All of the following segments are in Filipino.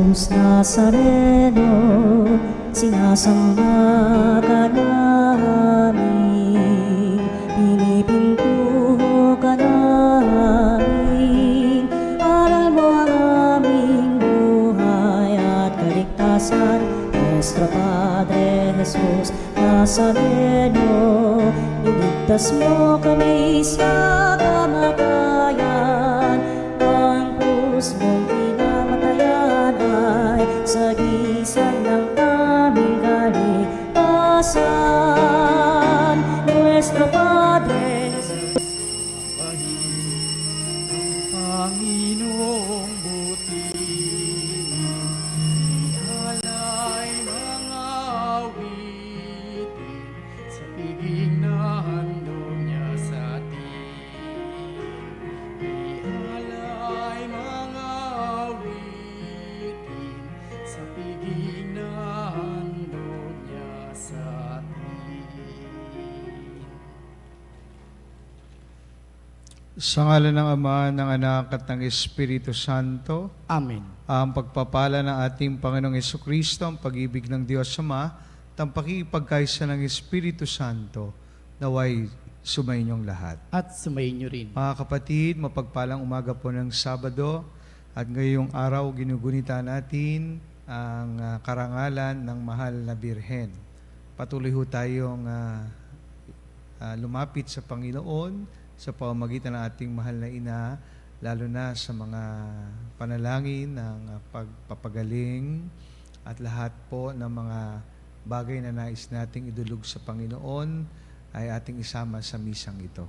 Jesus Nazareno, sinasamba ka namin, pinipintuho ka namin. Aral mo ang aming buhay at kaligtasan, Nuestro Padre Jesus Nazareno, iligtas mo kami sa kamatayan. Ang krus mong pinamatayan ay sagisag ng aming kaligtasan. Nuestro Padre Jesus, Panginoong buti, ialay mga awitin sa piging na handog niya sa atin. Ialay mga awitin sa piging na handog niya sa atin. Sa ngalan ng Ama, ng Anak at ng Espiritu Santo, Amen. ang pagpapala ng ating Panginoong Jesucristo, ang pag-ibig ng Diyos Ama, at ang pakikipagkaisa ng Espiritu Santo, naway sumainyong lahat. At sumayin niyo rin. Mga kapatid, mapagpalang umaga po ng Sabado, at ngayong araw ginugunita natin ang karangalan ng mahal na Birhen. Patuloy ho tayong lumapit sa Panginoon sa pamamagitan ng ating mahal na ina, lalo na sa mga panalangin ng pagpapagaling at lahat po ng mga bagay na nais nating idulog sa Panginoon ay ating isama sa misang ito.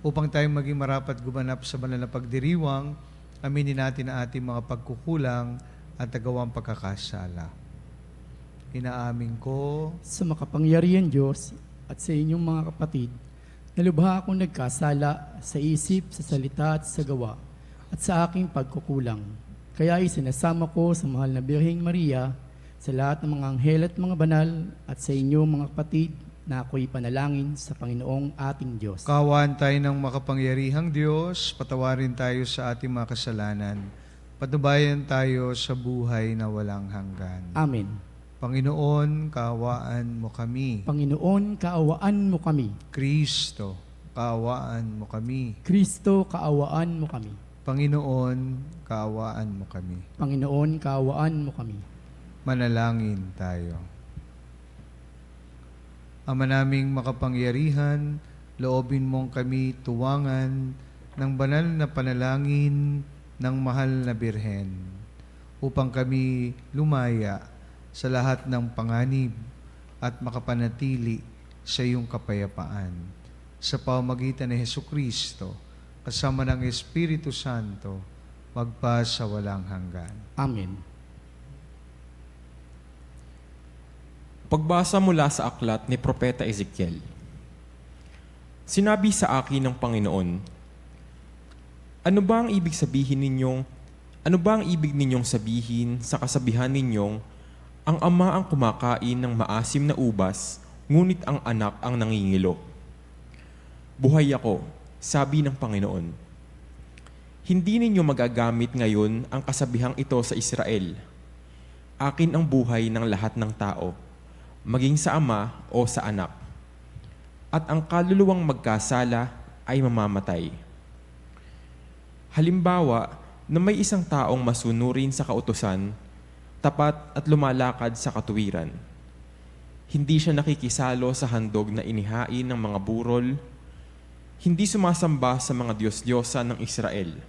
Upang tayong maging marapat gumanap sa banal na pagdiriwang, aminin natin ang ating mga pagkukulang at nagawang pagkakasala. Inaamin ko Sa makapangyarihan Diyos at sa inyong mga kapatid, nalubha akong nagkasala sa isip, sa salita at sa gawa, at sa aking pagkukulang. Kaya isinasama ko sa mahal na Birheng Maria, sa lahat ng mga anghel at mga banal, at sa inyong mga kapatid, na ako'y panalangin sa Panginoong ating Diyos. Kaawaan tayo ng makapangyarihang Diyos, patawarin tayo sa ating mga kasalanan, patnubayan tayo sa buhay na walang hanggan. Amen. Panginoon, kaawaan mo kami. Panginoon, kaawaan mo kami. Kristo, kaawaan mo kami. Kristo, kaawaan mo kami. Panginoon, kaawaan mo kami. Panginoon, kaawaan mo kami. Manalangin tayo. Ama naming makapangyarihan, loobin mong kami tuwangan ng banal na panalangin ng mahal na Birhen upang kami lumaya sa lahat ng panganib at makapanatili sa iyong kapayapaan. Sa pamamagitan ni Hesukristo, kasama ng Espiritu Santo, magpa sa walang hanggan. Amen. Pagbasa mula sa aklat ni Propeta Ezekiel. Sinabi sa akin ng Panginoon, ano ba ang ibig ninyong sabihin sa kasabihan ninyong, ang ama ang kumakain ng maasim na ubas, ngunit ang anak ang nangingilo? Buhay ako, sabi ng Panginoon. Hindi ninyo magagamit ngayon ang kasabihang ito sa Israel. Akin ang buhay ng lahat ng tao, maging sa ama o sa anak. At ang kaluluwang magkasala ay mamamatay. Halimbawa, na may isang taong masunurin sa kautusan, tapat at lumalakad sa katuwiran. Hindi siya nakikisalo sa handog na inihain ng mga burol, hindi sumasamba sa mga Diyos-Diyosa ng Israel.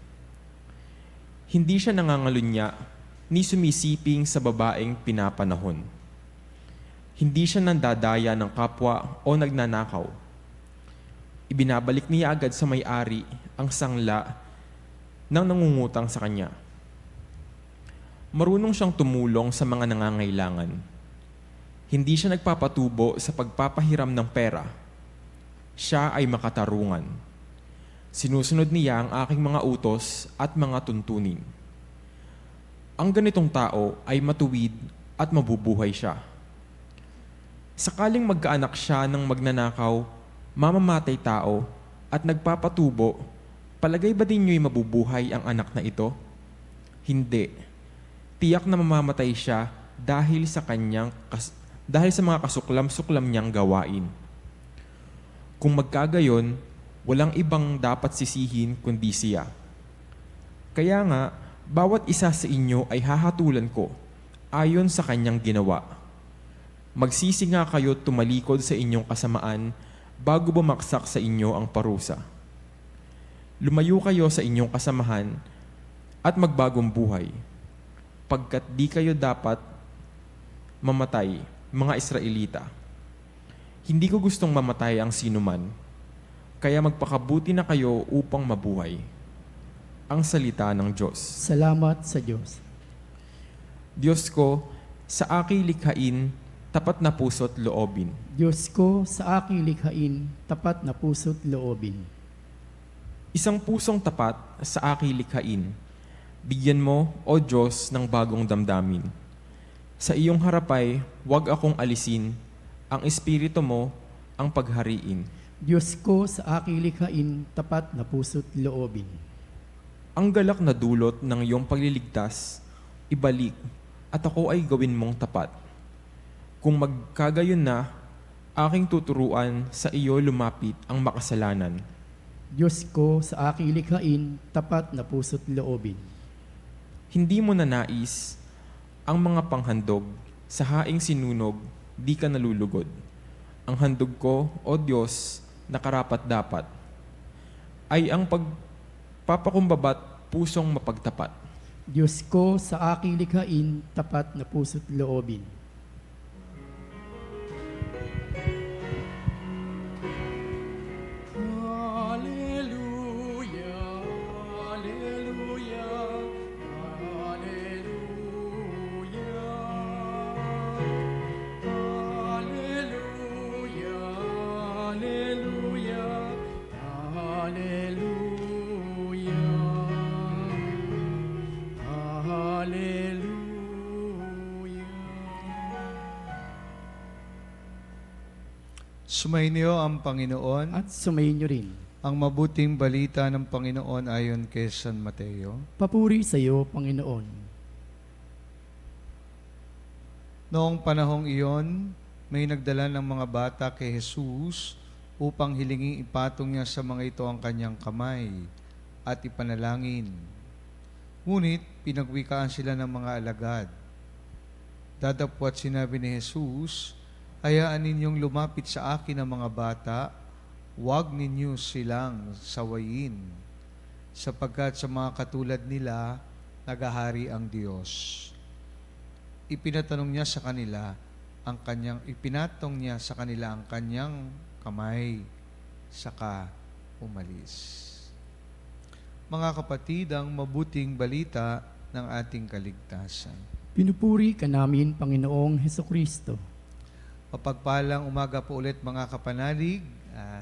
Hindi siya nangangalunya, ni sumisiping sa babaeng pinapanahon. Hindi siya nandadaya ng kapwa o nagnanakaw. Ibinabalik niya agad sa may-ari ang sangla ng nangungutang sa kanya. Marunong siyang tumulong sa mga nangangailangan. Hindi siya nagpapatubo sa pagpapahiram ng pera. Siya ay makatarungan. Sinusunod niya ang aking mga utos at mga tuntunin. Ang ganitong tao ay matuwid at mabubuhay siya. Sakaling magkaanak siya ng magnanakaw, mamamatay tao, at nagpapatubo, palagay ba din niyo'y mabubuhay ang anak na ito? Hindi. Tiyak na mamamatay siya dahil sa mga kasuklam-suklam niyang gawain. Kung magkagayon, walang ibang dapat sisihin kundi siya. Kaya nga, bawat isa sa inyo ay hahatulan ko ayon sa kanyang ginawa. Magsisi nga kayo tumalikod sa inyong kasamaan bago bumaksak sa inyo ang parusa. Lumayo kayo sa inyong kasamahan at magbagong buhay, pagkat di kayo dapat mamatay, mga Israelita. Hindi ko gustong mamatay ang sinuman, kaya magpakabuti na kayo upang mabuhay. Ang salita ng Diyos. Salamat sa Diyos. Diyos ko, sa aking likhain, tapat na puso't loobin. Diyos ko, sa aking likhain, tapat na puso't loobin. Isang pusong tapat sa aking likhain. Bigyan mo, O Diyos, ng bagong damdamin. Sa iyong harapay, huwag akong alisin. Ang Espiritu mo, ang paghariin. Diyos ko, sa aking likhain, tapat na puso't loobin. Ang galak na dulot ng iyong pagliligtas, ibalik, at ako ay gawin mong tapat. Kung magkagayon na, aking tuturuan sa iyo lumapit ang makasalanan. Diyos ko, sa aking likhain, tapat na puso't loobin. Hindi mo nanais ang mga panghandog sa haing sinunog, di ka nalulugod. Ang handog ko, O Diyos, na karapat-dapat, ay ang pagpapakumbabat pusong mapagtapat. Diyos ko, sa aking likhain, tapat na puso't loobin. Hallelujah, hallelujah, hallelujah. Hallelujah, hallelujah, hallelujah. Sumainyo ang Panginoon. At sumayin niyo rin. Ang mabuting balita ng Panginoon ayon kay San Mateo. Papuri sa iyo, Panginoon. Noong panahong iyon, may nagdala ng mga bata kay Jesus upang hilinging ipatong niya sa mga ito ang kanyang kamay at ipanalangin. Ngunit pinagwikaan sila ng mga alagad. Dadapwat sinabi ni Jesus, hayaan ninyong lumapit sa akin ang mga bata, huwag ninyo silang sawayin, sapagkat sa mga katulad nila, nagahari ang Diyos. Ipinatong niya sa kanila ang kanyang kamay, saka umalis. Mga kapatid, ang mabuting balita ng ating kaligtasan. Pinupuri ka namin, Panginoong Hesukristo. Mapagpalang umaga po ulit mga kapanalig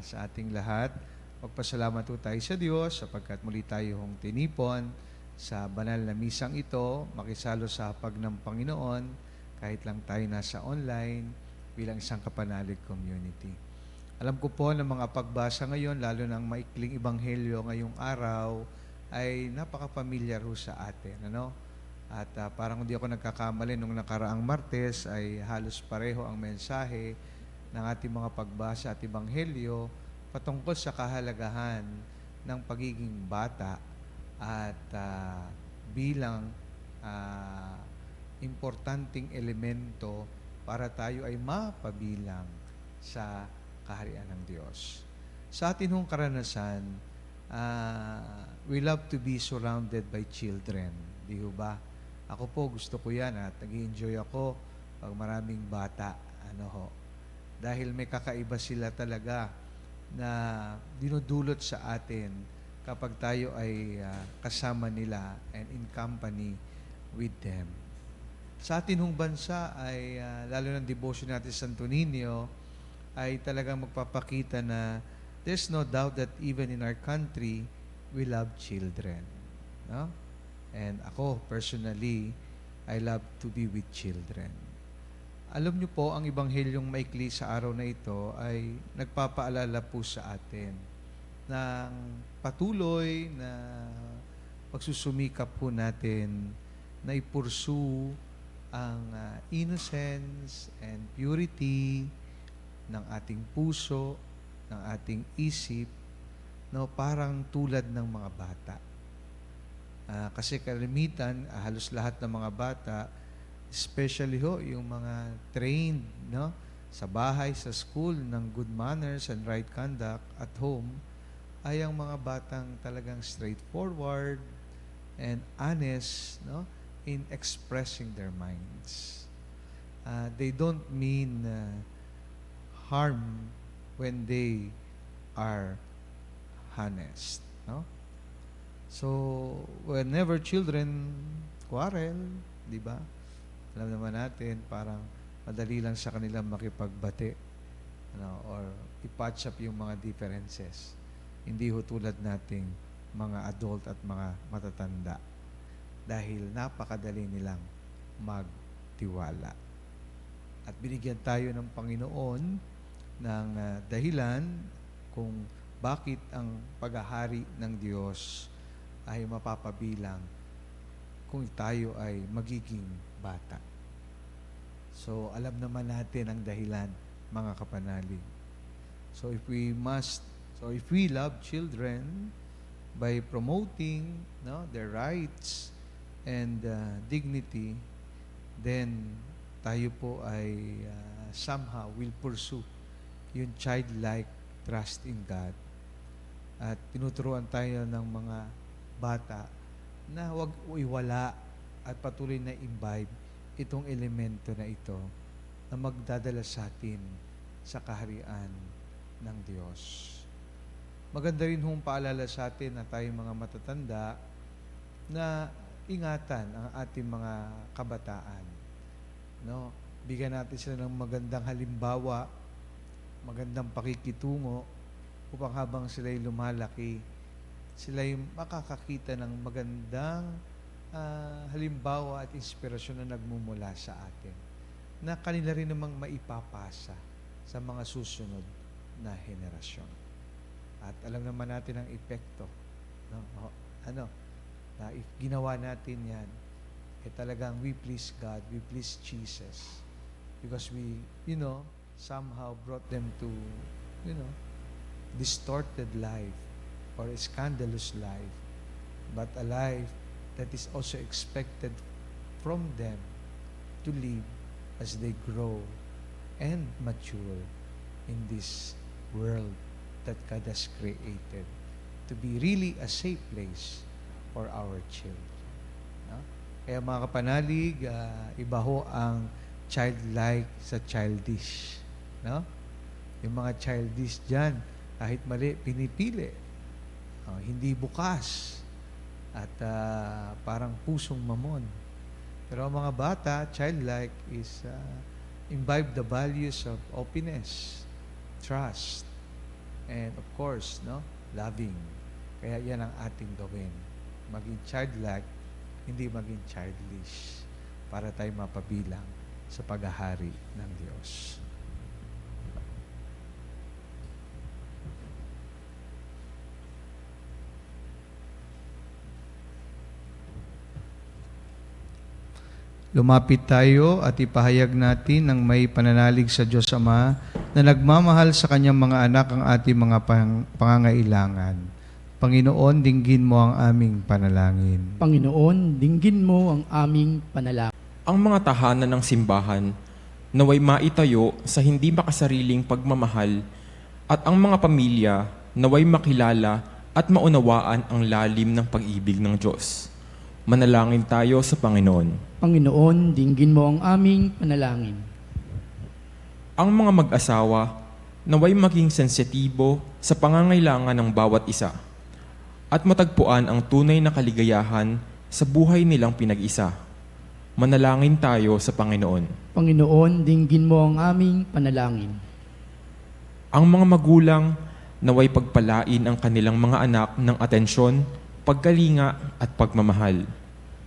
sa ating lahat. Magpasalamat po tayo sa Diyos sapagkat muli tayo hong tinipon sa banal na misang ito, makisalo sa hapag ng Panginoon kahit lang tayo nasa online bilang isang kapanalig community. Alam ko po na mga pagbasa ngayon, lalo ng maikling ebanghelyo ngayong araw, ay napaka-familiar ho sa atin. Ano? At parang hindi ako nagkakamali nung nakaraang Martes ay halos pareho ang mensahe ng ating mga pagbasa at ebanghelyo patungkol sa kahalagahan ng pagiging bata at bilang importanteng elemento para tayo ay mapabilang sa kaharian ng Diyos. Sa atin hong karanasan, we love to be surrounded by children. Di ba? Ako po, gusto ko yan at nag-i-enjoy ako pag maraming bata. Dahil may kakaiba sila talaga na dinudulot sa atin kapag tayo ay kasama nila and in company with them. Sa atin hong bansa ay, lalo ng devotion natin sa Santo Niño, ay talagang magpapakita na there's no doubt that even in our country, we love children. No? And ako, personally, I love to be with children. Alam niyo po, ang Ebanghelyong maikli sa araw na ito ay nagpapaalala po sa atin ng patuloy na pagsusumikap po natin na i-pursue ang innocence and purity ng ating puso, ng ating isip, no, parang tulad ng mga bata. Kasi kalimitan, halos lahat ng mga bata, especially yung mga trained, no, sa bahay, sa school, ng good manners and right conduct at home, ay ang mga batang talagang straightforward and honest, no, in expressing their minds. They don't mean harm when they are honest, no? So, whenever children quarrel, di ba? Alam naman natin, parang madali lang sa kanilang makipagbati, or i-patch up yung mga differences. Hindi ho tulad nating mga adult at mga matatanda dahil napakadali nilang magtiwala. At binigyan tayo ng Panginoon ng dahilan kung bakit ang paghahari ng Diyos ay mapapabilang kung tayo ay magiging bata. So, alam naman natin ang dahilan, mga kapanalig. So, if we love children by promoting, no, their rights and dignity, then tayo po ay somehow will pursue yung childlike trust in God. At tinuturuan tayo ng mga bata na huwag iwala at patuloy na imbibe itong elemento na ito na magdadala sa atin sa kaharian ng Diyos. Maganda rin hong paalala sa atin na tayo mga matatanda na ingatan ang ating mga kabataan. No? Bigyan natin sila ng magandang halimbawa, magandang pakikitungo upang habang sila'y lumalaki, sila'y makakakita ng magandang halimbawa at inspirasyon na nagmumula sa atin na kanila rin namang maipapasa sa mga susunod na henerasyon. At alam naman natin ang epekto, no? Na if ginawa natin yan, talagang we please God, we please Jesus, because we, somehow brought them to, distorted life or a scandalous life, but a life that is also expected from them to live as they grow and mature in this world that God has created to be really a safe place for our children. No? Kaya mga kapanalig, iba ho ang childlike sa childish. No? Yung mga childish dyan, kahit mali, pinipili. Hindi bukas. At parang pusong mamon. Pero ang mga bata, childlike, is imbibe the values of openness, trust, and of course, loving. Kaya yan ang ating gawin. Maging childlike, hindi maging childish, para tayo mapabilang sa paghahari ng Diyos. Lumapit tayo at ipahayag natin ng may pananalig sa Diyos Ama na nagmamahal sa Kanyang mga anak ang ating mga pangangailangan. Panginoon, dinggin mo ang aming panalangin. Panginoon, dinggin mo ang aming panalangin. Ang mga tahanan ng simbahan naway maitayo sa hindi makasariling pagmamahal at ang mga pamilya naway makilala at maunawaan ang lalim ng pag-ibig ng Diyos. Manalangin tayo sa Panginoon. Panginoon, dinggin mo ang aming panalangin. Ang mga mag-asawa naway maging sensitibo sa pangangailangan ng bawat isa at matagpuan ang tunay na kaligayahan sa buhay nilang pinag-isa. Manalangin tayo sa Panginoon. Panginoon, dinggin mo ang aming panalangin. Ang mga magulang naway pagpalain ang kanilang mga anak ng atensyon, pagkalinga at pagmamahal.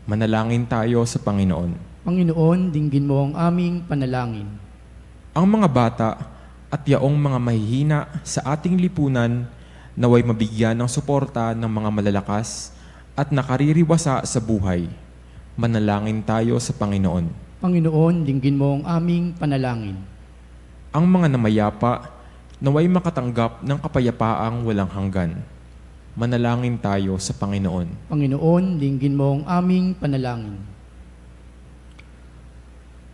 Manalangin tayo sa Panginoon. Panginoon, dinggin mo ang aming panalangin. Ang mga bata at yaong mga mahihina sa ating lipunan naway mabigyan ng suporta ng mga malalakas at nakaririwasa sa buhay. Manalangin tayo sa Panginoon. Panginoon, dinggin mo ang aming panalangin. Ang mga namayapa, naway makatanggap ng kapayapaang walang hanggan. Manalangin tayo sa Panginoon. Panginoon, dinggin mo ang aming panalangin.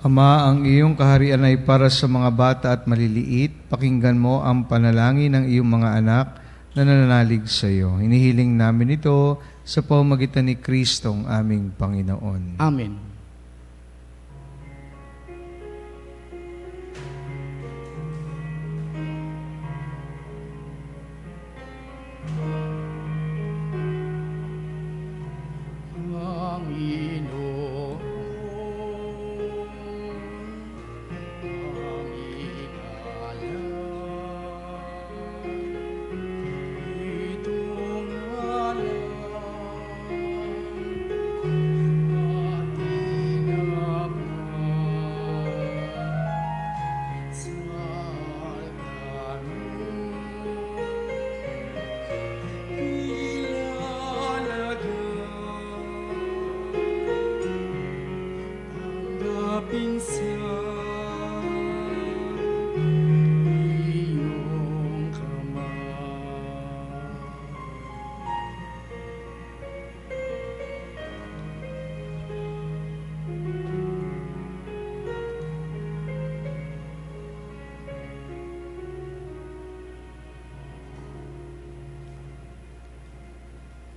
Ama, ang iyong kaharian ay para sa mga bata at maliliit. Pakinggan mo ang panalangin ng iyong mga anak na nananalig sa iyo. Hinihiling namin ito sa pamamagitan ni Kristong aming Panginoon. Amen.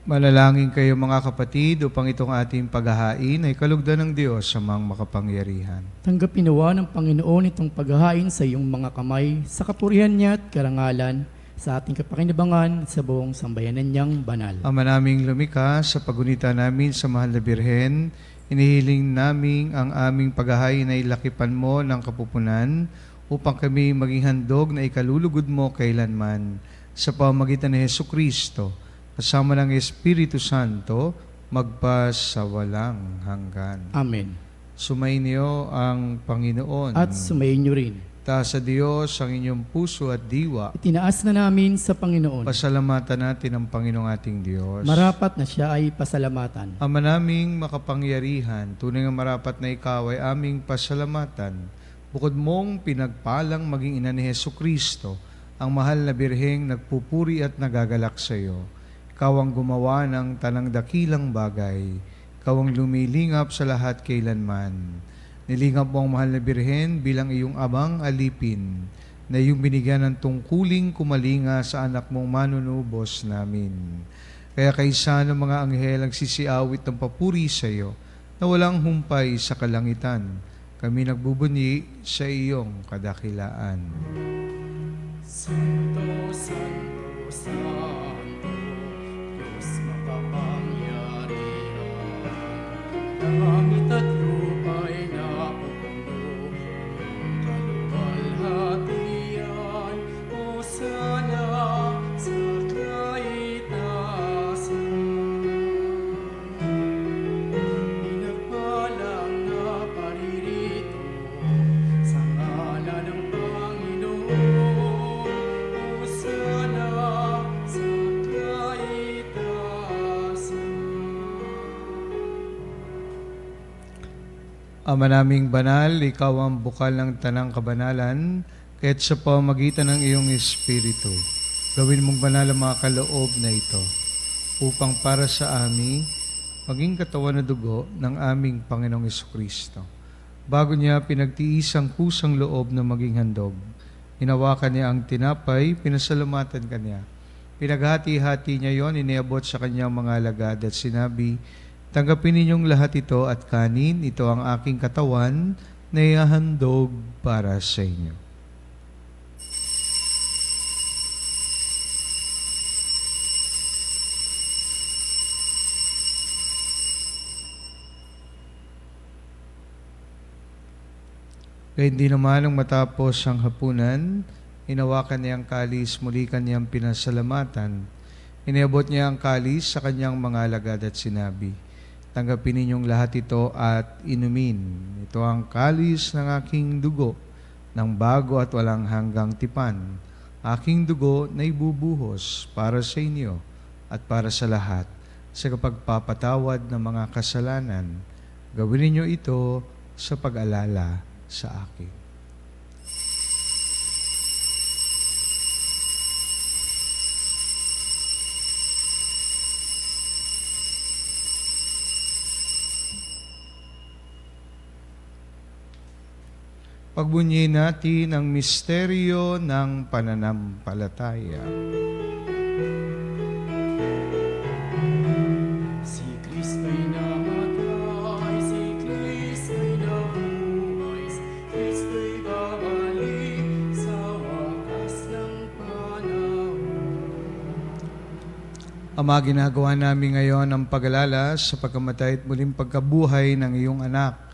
Manalangin kayo mga kapatid upang itong ating paghahain ay kalugdan ng Diyos sa mga makapangyarihan. Tanggapin nawa ng Panginoon itong paghahain sa iyong mga kamay, sa kapurihan niya at karangalan, sa ating kapakinabangan at sa buong sambayanan niyang banal. Ama naming lumikha, sa pagunita namin sa mahal na Birhen, inihiling namin ang aming paghahain ay lakipan mo ng kapupunan upang kami maging handog na ikalulugod mo kailanman sa pamamagitan ni Hesukristo, kasama ng Espiritu Santo, magpas sa walang hanggan. Amen. Sumainyo ang Panginoon. At sumayin niyo rin. Taas sa Diyos ang inyong puso at diwa. Itinaas na namin sa Panginoon. Pasalamatan natin ang Panginoong ating Diyos. Marapat na siya ay pasalamatan. Ama naming makapangyarihan, tunay nga marapat na ikaw ay aming pasalamatan. Bukod mong pinagpalang maging ina ni Hesukristo, ang mahal na birheng nagpupuri at nagagalak sa iyo. Ikaw ang gumawa ng tanang dakilang bagay. Ikaw ang lumilingap sa lahat kailanman. Nilingap mo ang mahal na birhen bilang iyong abang alipin, na iyong binigyan ng tungkuling kumalinga sa anak mong manunubos namin. Kaya kaysa ng mga anghel ang sisiawit ng papuri sa iyo, na walang humpay sa kalangitan, kami nagbubunyi sa iyong kadakilaan. Santo, Santo, Santo, Diyos makapangyarihan, langit at lupa'y napupuno ng kaluwalhatian. Hosana sa kaitaasan. Pinagpalang na paririto sa ngalan ng Panginoon. Hosana sa kaitaasan. Ama naming banal, ikaw ang bukal ng tanang kabanalan, kaya't sa pamamagitan ng iyong Espiritu, gawin mong banal ang mga kaloob na ito, upang para sa amin, maging katawan na dugo ng aming Panginoong Jesucristo. Bago niya pinagtiis ang kusang loob na maging handog, hinawakan niya ang tinapay, pinasalamatan kanya. Pinaghati-hati niya yon, iniabot sa kanyang mga alagad at sinabi, tanggapin ninyong lahat ito at kanin, ito ang aking katawan na ihahandog para sa inyo. Kaya hindi naman nung matapos ang hapunan, hinawakan niya ang kalis, muli kanyang pinasalamatan. Iniabot niya ang kalis sa kanyang mga alagad at sinabi, tanggapin ninyong lahat ito at inumin. Ito ang kalis ng aking dugo, ng bago at walang hanggang tipan. Aking dugo na ibubuhos para sa inyo at para sa lahat, sa kapagpapatawad ng mga kasalanan. Gawin ninyo ito sa pag-alala sa akin. Pagbunyi natin ang misteryo ng pananampalataya. Si Kristo'y namatay, si Kristo'y nabuhay, si Kristo'y babalik sa wakas ng panahon. Ama, ginagawa namin ngayon ang pag-alala sa pagkamatay at muling pagkabuhay ng iyong anak.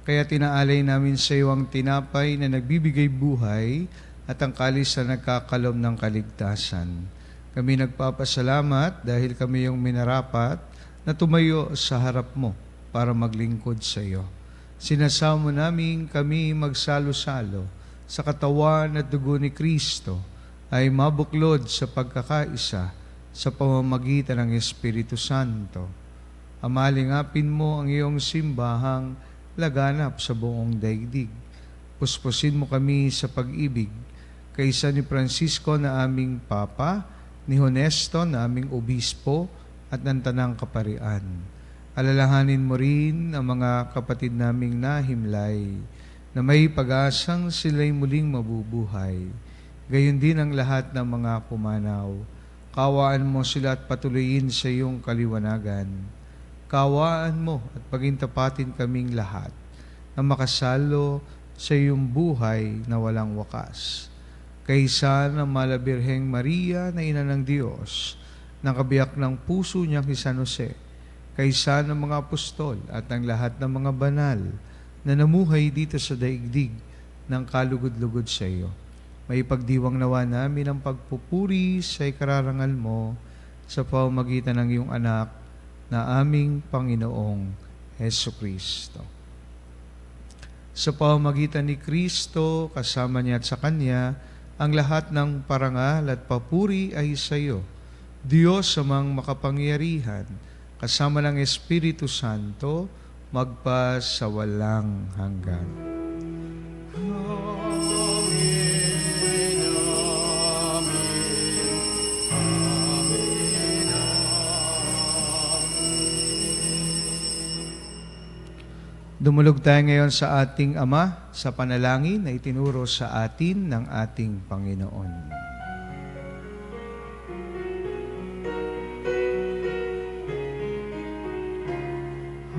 Kaya tinaalay namin sa iyo ang tinapay na nagbibigay buhay at ang kalis na nagkakalom ng kaligtasan. Kami nagpapasalamat dahil kami yung minarapat na tumayo sa harap mo para maglingkod sa iyo. Sinasamo namin kami magsalo-salo sa katawan at dugo ni Kristo ay mabuklod sa pagkakaisa sa pamamagitan ng Espiritu Santo. Amalingapin mo ang iyong simbahang laganap sa buong daigdig. Puspusin mo kami sa pag-ibig kaysa ni Francisco na aming Papa, ni Honesto na aming Obispo at ng Tanang Kaparian. Alalahanin mo rin ang mga kapatid naming nahimlay na may pag-asang sila'y muling mabubuhay. Gayon din ang lahat ng mga pumanaw. Kawaan mo sila at patuloyin sa iyong kaliwanagan. Kawaan mo at pagintapatin kaming lahat na makasalo sa iyong buhay na walang wakas. Kaysa ng Malabirheng Maria na Ina ng Diyos, ng kabiyak ng puso niya kay San Jose, kaysa ng mga apostol at ng lahat ng mga banal na namuhay dito sa daigdig ng kalugod-lugod sa iyo. May pagdiwang nawa namin ang pagpupuri sa ikararangal mo sa pamamagitan ng iyong anak na aming Panginoong Hesukristo. Sa pamamagitan ni Kristo, kasama niya at sa Kanya, ang lahat ng parangal at papuri ay sa iyo, Diyos amang makapangyarihan, kasama ng Espiritu Santo, magpa sa walang hanggan. Dumulog tayo ngayon sa ating Ama sa panalangin na itinuro sa atin ng ating Panginoon.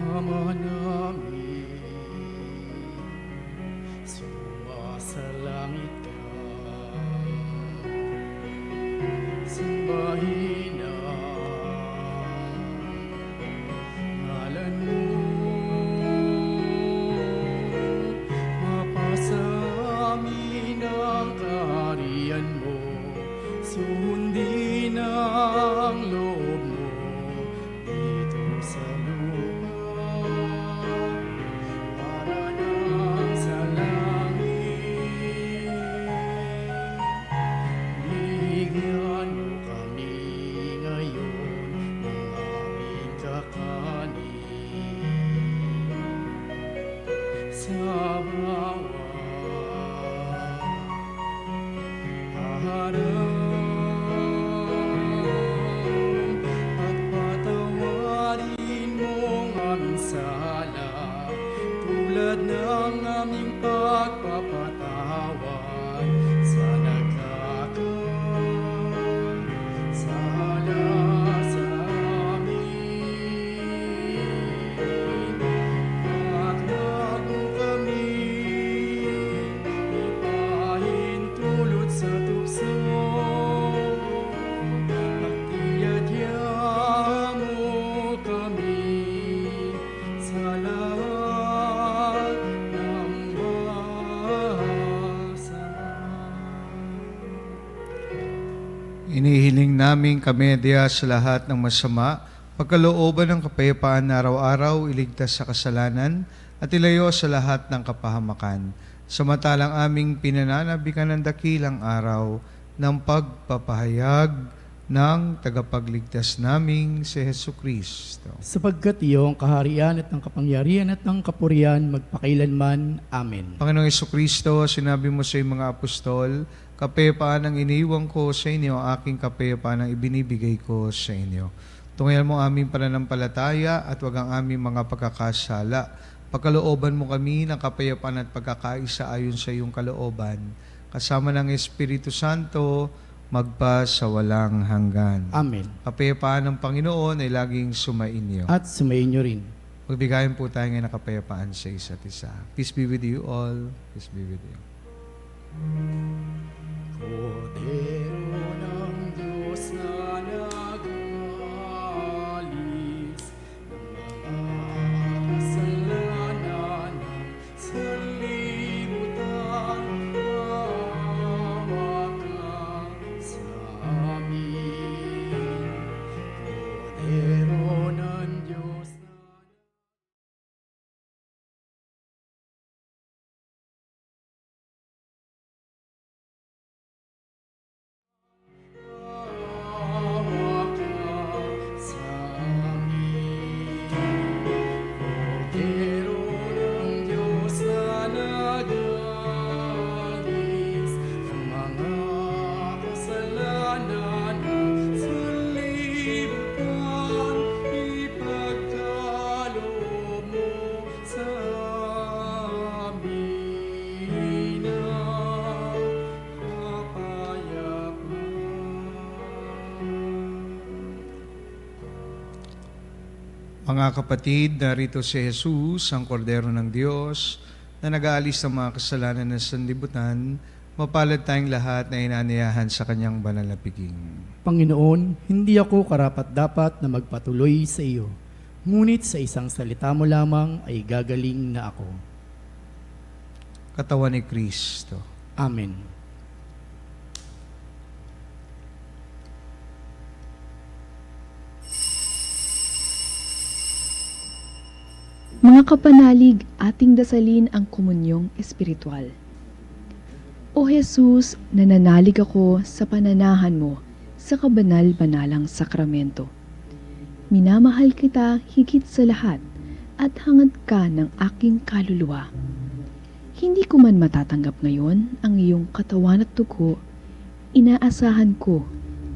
Ama namin, sumasalangit ka, sambahin ang ngalan mo. Mapasamin ang kaharian mo, sundin ang loob mo dito sa lupa para nang sa langit. Bigyan mo kami ngayon ng aming kakanin sa bawat araw, at patawarin mo ang aming sala tulad ng aming pagpapatawad sa nagkakasala sa amin. At huwag mo kami ipahintulot sa tukso, at tiyadya mo kami sa lahat ng masama. Inihiling namin kamedya sa lahat ng masama, pagkalooban ng kapayapaan na araw-araw, iligtas sa kasalanan, at ilayo sa lahat ng kapahamakan. Samantalang aming pinananabikan ng dakilang araw ng pagpapahayag ng tagapagligtas naming si Hesu Kristo. Sapagkat iyong kaharian at ang kapangyarihan at ang kapurihan magpakailanman. Amen. Panginoong Hesu Kristo, sinabi mo sa iyong mga apostol, kapayapaan ang iniiwan ko sa inyo, aking kapayapaan ang ibinibigay ko sa inyo. Tungayan mo aming pananampalataya at wag ang aming mga pagkakasala. Pagkalooban mo kami ng kapayapaan at pagkakaisa ayon sa iyong kalooban. Kasama ng Espiritu Santo, magpa sa walang hanggan. Amen. Kapayapaan ng Panginoon ay laging sumainyo. At sumainyo rin. Magbigayan po tayo ngayon ng kapayapaan sa isa't isa. Peace be with you all. Peace be with you. Kordero ng Diyos na nag-alis ng mga kasalanan ng sanlibutan, maawa ka sa amin. Kordero ng Diyos na Mga kapatid, narito si Jesus, ang kordero ng Diyos, na nag-aalis ng mga kasalanan ng sanlibutan. Mapalad tayong lahat na inaniyahan sa kanyang banal na piging. Panginoon, hindi ako karapat-dapat na magpatuloy sa iyo. Ngunit sa isang salita mo lamang ay gagaling na ako. Katawan ni Kristo. Amen. Mga kapanalig, ating dasalin ang komunyong espiritual. O Jesus, nananalig ako sa pananahan mo sa kabanal-banalang sakramento. Minamahal kita higit sa lahat at hangad ka ng aking kaluluwa. Hindi ko man matatanggap ngayon ang iyong katawan at dugo, inaasahan ko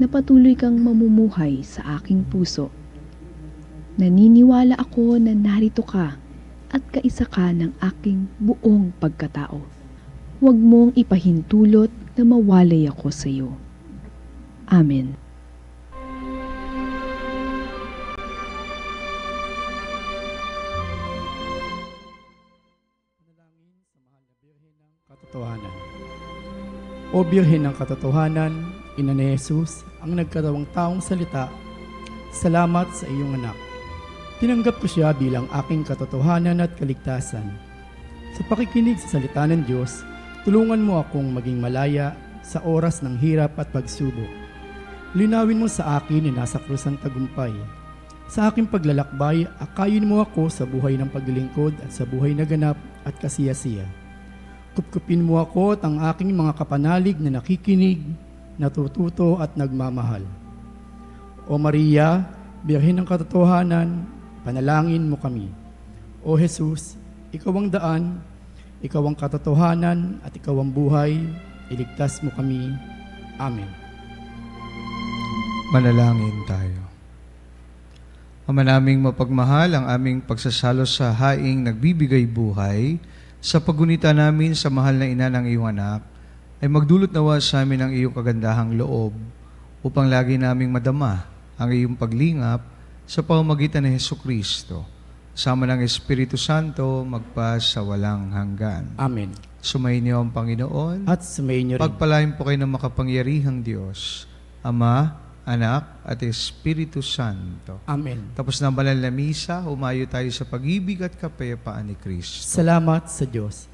na patuloy kang mamumuhay sa aking puso. Naniniwala ako na narito ka at kaisa ka ng aking buong pagkatao. Huwag mong ipahintulot na mawalay ako sa iyo. Amen. Katotohanan. O Birhen ng Katotohanan, Ina ni Jesus, ang nagkatawang taong salita, salamat sa iyong anak. Tinanggap ko siya bilang aking katotohanan at kaligtasan. Sa pakikinig sa salita ng Diyos, tulungan mo akong maging malaya sa oras ng hirap at pagsubok. Linawin mo sa akin na nasa krus ang tagumpay. Sa aking paglalakbay, akayin mo ako sa buhay ng paglilingkod at sa buhay na ganap at kasiyasiya. Kupkupin mo ako at ang aking mga kapanalig na nakikinig, natututo at nagmamahal. O Maria, Birhen ng Katotohanan, panalangin mo kami. O Jesus, ikaw ang daan, ikaw ang katotohanan, at ikaw ang buhay, iligtas mo kami. Amen. Manalangin tayo. Ama naming mapagmahal, ang aming pagsasalo sa haing nagbibigay buhay, sa pagunita namin sa mahal na ina ng iyong anak, ay magdulot nawa sa amin ang iyong kagandahang loob, upang lagi naming madama ang iyong paglingap sa pamamagitan ni Hesu Kristo, sama ng Espiritu Santo, magpa sa walang hanggan. Amen. Sumainyo ang Panginoon, At sumayin niyo rin. pagpalain po kayo ng makapangyarihang Diyos, Ama, Anak, at Espiritu Santo. Amen. Tapos na ang banal na misa, umayo tayo sa pag-ibig at kapayapaan ni Kristo. Salamat sa Diyos.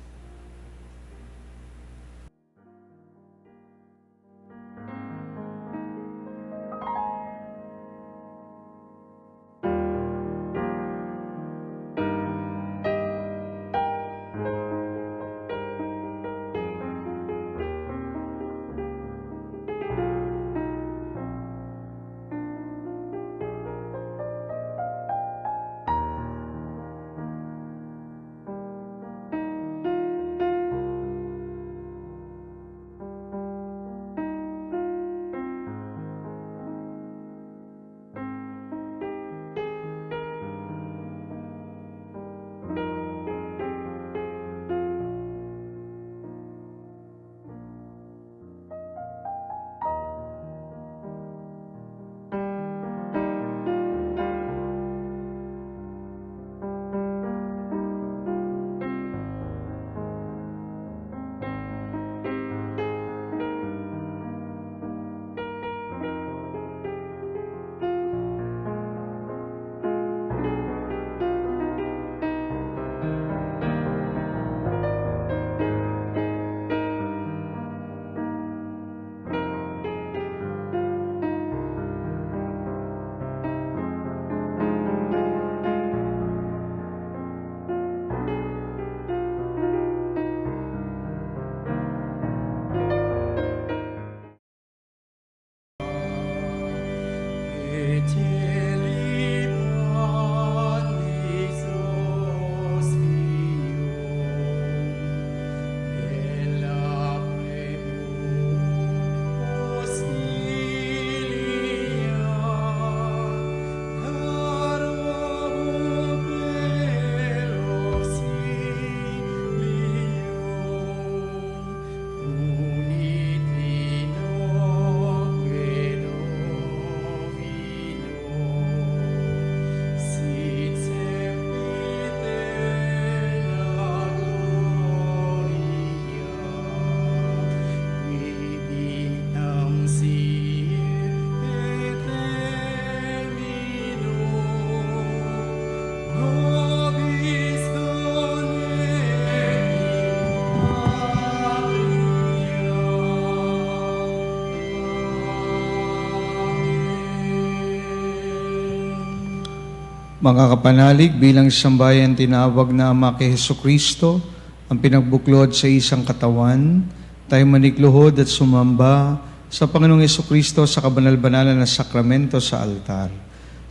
Mga kapanalig, bilang isang bayan tinawag na Ama kay Hesukristo, ang pinagbuklod sa isang katawan, tayo manikluhod at sumamba sa Panginoong Hesukristo sa kabanal-banalan na sakramento sa altar.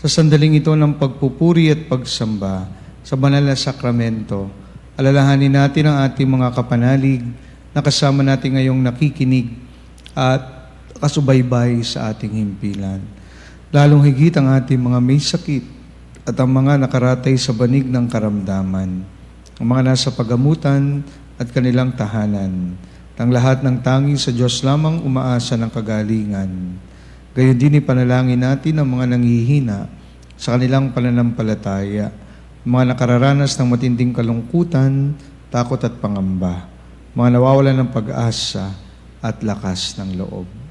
Sa sandaling ito ng pagpupuri at pagsamba sa banal na sakramento, alalahanin natin ang ating mga kapanalig na kasama natin ngayong nakikinig at kasubaybay sa ating himpilan. Lalong higit ang ating mga may sakit at ang mga nakaratay sa banig ng karamdaman, ang mga nasa pagamutan at kanilang tahanan, ang lahat ng tanging sa Diyos lamang umaasa ng kagalingan. Gayon din ipanalangin natin ang mga nanghihina sa kanilang pananampalataya, mga nakararanas ng matinding kalungkutan, takot at pangamba, mga nawawalan ng pag-asa at lakas ng loob.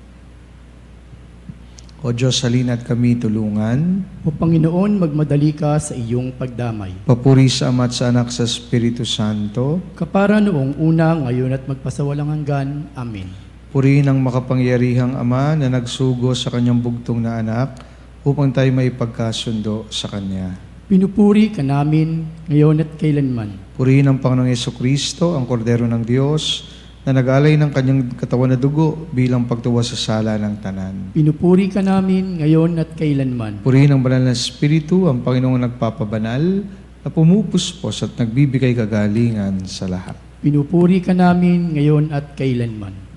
O Diyos, halina't kami tulungan. O Panginoon, magmadali ka sa iyong pagdamay. Papuri sa Ama at sa Anak sa Espiritu Santo. Kapara noong una, ngayon at magpasawalang hanggan. Amen. Purihin ang makapangyarihang Ama na nagsugo sa kanyang bugtong na anak upang tayo maipagkasundo sa Kanya. Pinupuri ka namin ngayon at kailanman. Purihin ang Panginoong Yesukristo, ang Kordero ng Diyos, na nag-alay ng kanyang katawan na dugo bilang pagtuwa sa sala ng tanan. Pinupuri ka namin ngayon at kailanman. Purihin ang banal na Espiritu, ang Panginoong nagpapabanal, na pumupuspos at nagbibigay kagalingan sa lahat. Pinupuri ka namin ngayon at kailanman.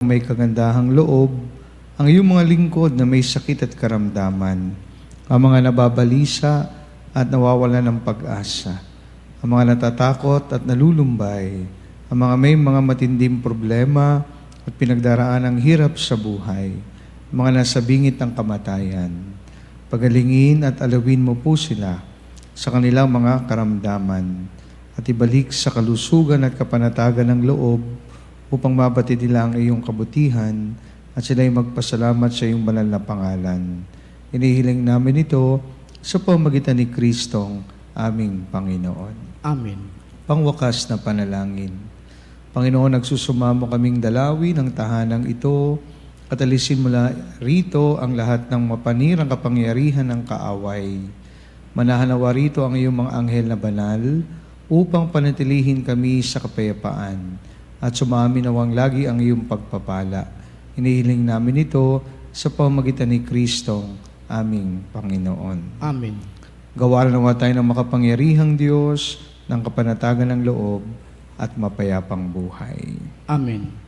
may kagandahang loob ang iyong mga lingkod na may sakit at karamdaman, ang mga nababalisa at nawawalan ng pag-asa, ang mga natatakot at nalulumbay, ang mga may mga matinding problema at pinagdaraan ng hirap sa buhay, mga nasa bingit ng kamatayan. Pagalingin at alawin mo po sila sa kanilang mga karamdaman at ibalik sa kalusugan at kapanatagan ng loob upang mabatid nila ang iyong kabutihan at sila'y magpasalamat sa iyong banal na pangalan. Inihiling namin ito sa pamamagitan ni Kristong aming Panginoon. Amen. Pangwakas na panalangin. Panginoon, nagsusumamo kaming dalawi ng tahanang ito at alisin mula rito ang lahat ng mapanirang kapangyarihan ng kaaway. Manahanawa rito ang iyong mga anghel na banal upang panatilihin kami sa kapayapaan at sumaamin nawang lagi ang iyong pagpapala. Hinihiling namin ito sa pamamagitan ni Kristong aming Panginoon. Amen. Gawaran nawa tayo ng makapangyarihang Diyos ng kapanatagan ng loob at mapayapang buhay. Amen.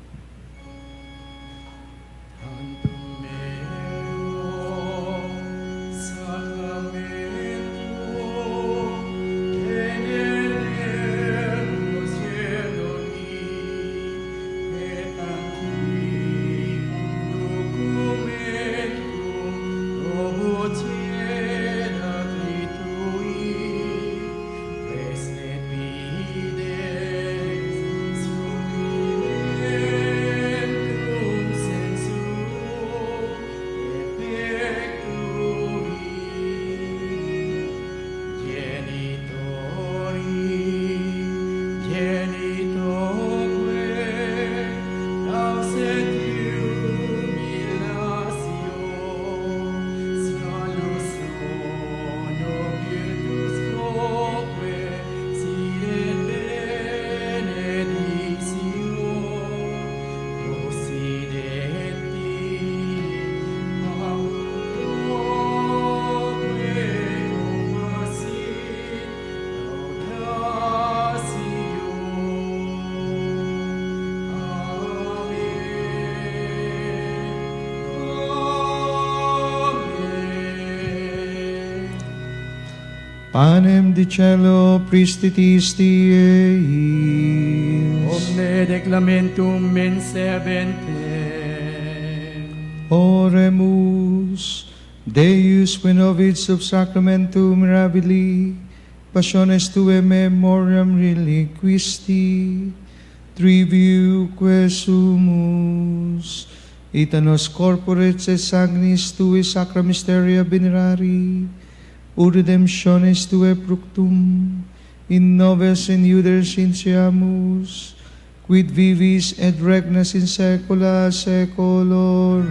Panem di cielo pristitisti eis. Omne declamentum menseventem. Oremus, Deus Venovits of Sacramentum mirabili, passiones Tuae memoriam reliquisti, triviuque sumus, itanos corporis et sagnis Tuae sacra mysteria venerari, ut redemptionis Tuae fructum, in nobis in iuderis initiamus, quid vivis et regnas in saecula saeculorum.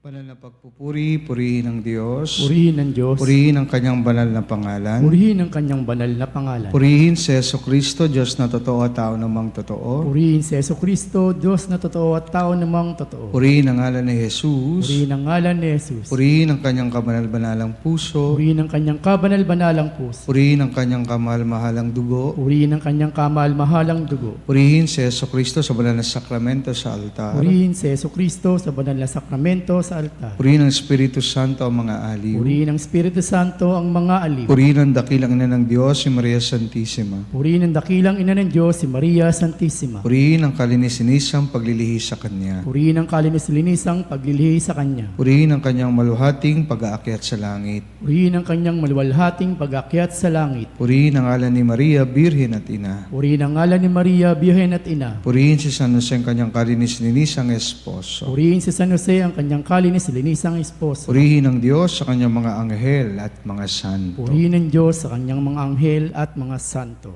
Banal na pagpupuri, purihin ng Diyos. Purihin ng Diyos. Purihin ang kanyang banal na pangalan. Purihin ang kanyang banal na pangalan. Purihin si Jesucristo, Diyos na totoo at tao namang totoo. Purihin si Jesucristo, Diyos na totoo at tao namang totoo. Purihin ang ngalan ni Jesus. Purihin ang ngalan ni Jesus. Purihin ang kanyang kabanal-banalang puso. Purihin ang kanyang kabanal-banalang puso. Purihin ang kanyang kamahal-mahalang dugo. Purihin ang kanyang kamahal-mahalang dugo. Purihin si Jesucristo sa banal na sakramento sa altar. Purihin si Jesucristo sa banal na sakramento sa sa altar. Purihin ng Espiritu Santo ang mga aliw. Purihin ng Espiritu Santo ang mga aliw. Purihin ang dakilang ina ng Diyos, si Maria Santissima. Purihin ang dakilang ina ng Diyos, si Maria Santissima. Purihin ang kalinis-inisang paglilihi sa Kanya. Purihin ang kalinis-linisang paglilihi sa Kanya. Purihin ang Kanyang maluhating pag-aakyat sa langit. Purihin ang Kanyang maluwalhating pag-akyat sa langit. Purihin ang ngalan ni Maria, Birhen at Ina. Purihin ang ngalan ni Maria, Birhen at Ina. Purihin si San Jose ang Kanyang kalinis-inisang esposo. Purihin si San Jose ang Kanyang kalinis-linisang esposo. Purihin ang Diyos sa Kanyang mga anghel at mga santo. Purihin ng Diyos sa Kanyang mga anghel at mga santo.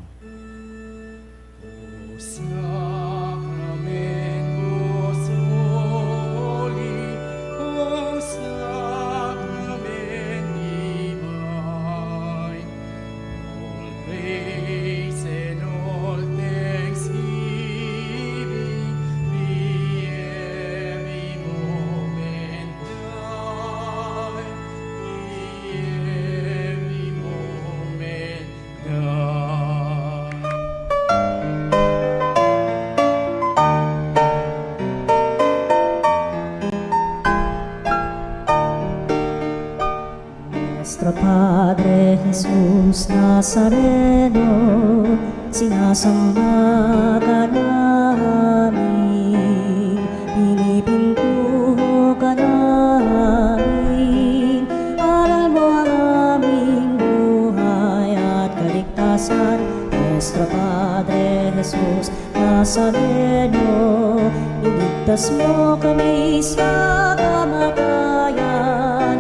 Nuestro Padre Jesus Nazareno, sinasamba ka namin, pinipintuho ka namin, aral mo ang aming buhay at kaligtasan. Nuestro Padre Jesus Nazareno, iligtas mo kami sa kamatayan.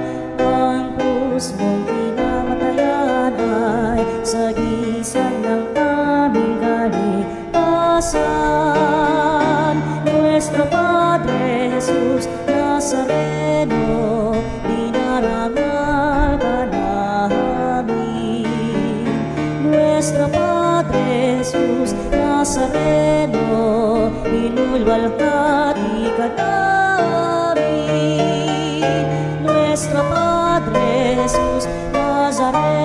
Mong pinamatayan ay sagisag ng aming kaligtasan. Nuestro Padre Jesus Nazareno, dinarangal ka namin. Nuestro Padre Jesus Nazareno, inulwalhati ka namin. Nuestro Padre Jesus Nazareno,